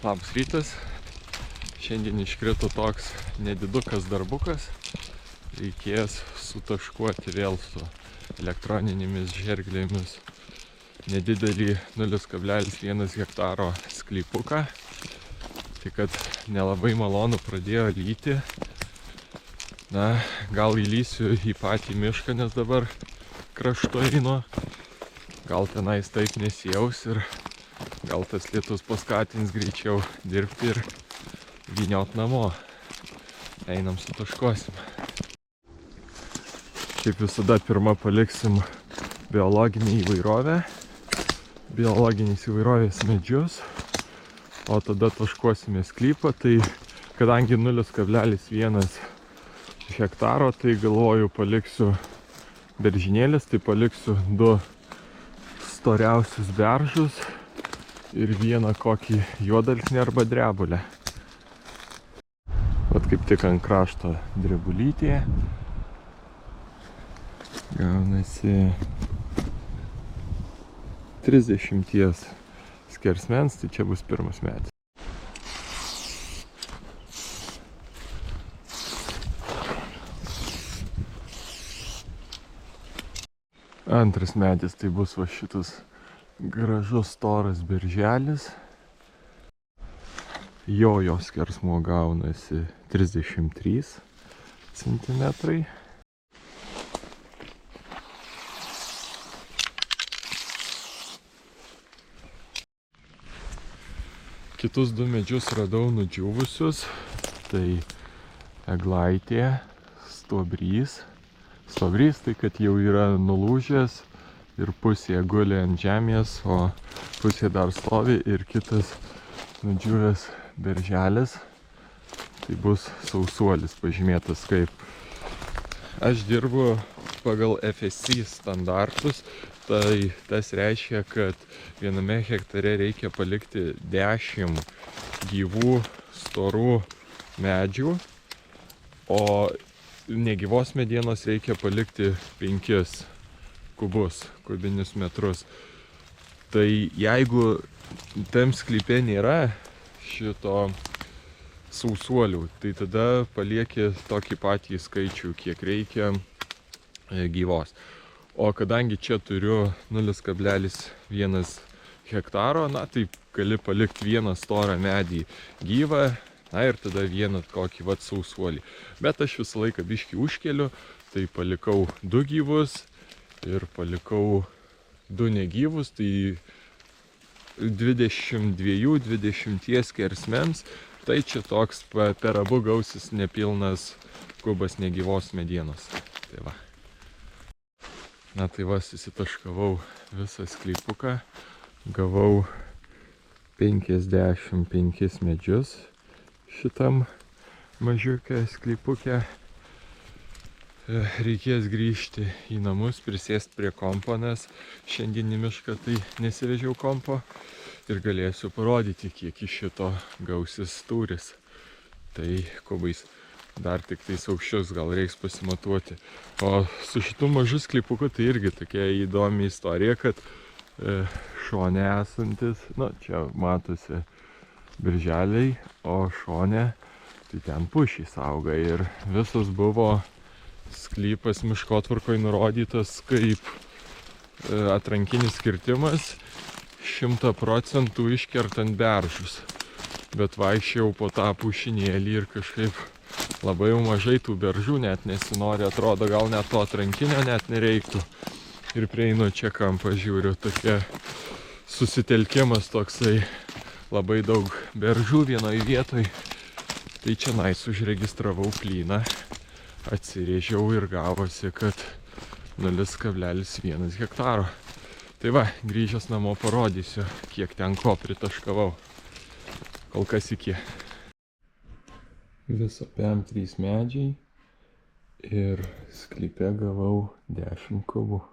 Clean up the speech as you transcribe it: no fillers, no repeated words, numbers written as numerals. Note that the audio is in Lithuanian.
Labas rytas. Šiandien iškrito toks nedidukas darbukas. Reikės sutaškuoti vėl su elektroninėmis žerglėmis nedidelį 0,1 hektaro sklypuką. Tai kad nelabai malonu pradėjo lyti. Na, gal įlysiu į patį mišką, nes dabar kraštu einu. Gal tenais taip nesijaus ir gal tas lietus paskatins greičiau dirbti ir vyniot namo. Einam sutaškuosim. Kaip visada pirma paliksim biologinę įvairovę, biologinės įvairovės medžius, o tada taškuosime sklypą. Tai kadangi 0,1 hektaro, tai galvoju paliksiu beržynėlis, tai paliksiu 2 storiausius beržus ir vieną kokį juodalksnį arba drebulę. Vat kaip tik ant krašto drebulytė. Gaunasi 30 skersmens, tai čia bus pirmas medis. Antras medis tai bus va šitas gražus storas berželis. Jo skersmuo gaunasi 33 centimetrai. Kitus 2 medžius radau nudžiūvusius. Tai eglaitė, stuobrys. Stuobrys tai kad jau yra nulūžęs ir pusė guli ant žemės, o pusė dar stovi, ir kitas nudžiūvęs berželis. Tai bus sausuolis pažymėtas kaip. Aš dirbu pagal FSC standartus, tai tas reiškia, kad viename hektare reikia palikti 10 gyvų storų medžių, o negyvos medienos reikia palikti 5 kubinius metrus. Tai jeigu tam sklype nėra šito sausuolių, tai tada palieki tokį patį skaičių, kiek reikia gyvos. O kadangi čia turiu 0,1 hektaro, na tai gali palikti vieną storą medį gyvą, na ir tada vieną kokį vat sausuolį. Bet aš visą laiką biškį užkeliu, tai palikau 2 gyvus ir palikau 2 negyvus, tai 22-20 skersmens, tai čia toks per abu gausis nepilnas kubas negyvos medienos. Tai va. Na tai va, susitaškavau visą sklypuką, gavau 55 medžius šitam mažiuke sklypuke. Reikės grįžti į namus, prisėsti prie kompo, nes šiandien į mišką tai nesivežiau kompo ir galėsiu parodyti, kiek iš šito gausis tūris. Tai kubais dar tik tais aukščius gal reiks pasimatuoti. O su šitu mažu sklypuku tai irgi tokia įdomi istorija, kad šone esantis, na čia matosi berželiai, o šone tai ten pušys auga ir visos buvo sklypas miškotvarkoj nurodytas kaip atrankinis kirtimas 100% iškertant beržus. Bet vaikščiau po tą pušinėlį ir kažkaip labai jau mažai tų beržų, net nesinori, atrodo gal net to atrankinio net nereiktų. Ir prieinu čia kampą, žiūriu, tokia susitelkimas toksai, labai daug beržų vienoj vietoj. Tai čia nais užregistravau plyną. Atsirėžiau ir gavosi, kad 0,1 hektaro. Tai va, grįžęs namo parodysiu, kiek ten ko pritaškavau. Kol kas iki. Viso PM 3 medžiai ir sklype gavau 10 kubų.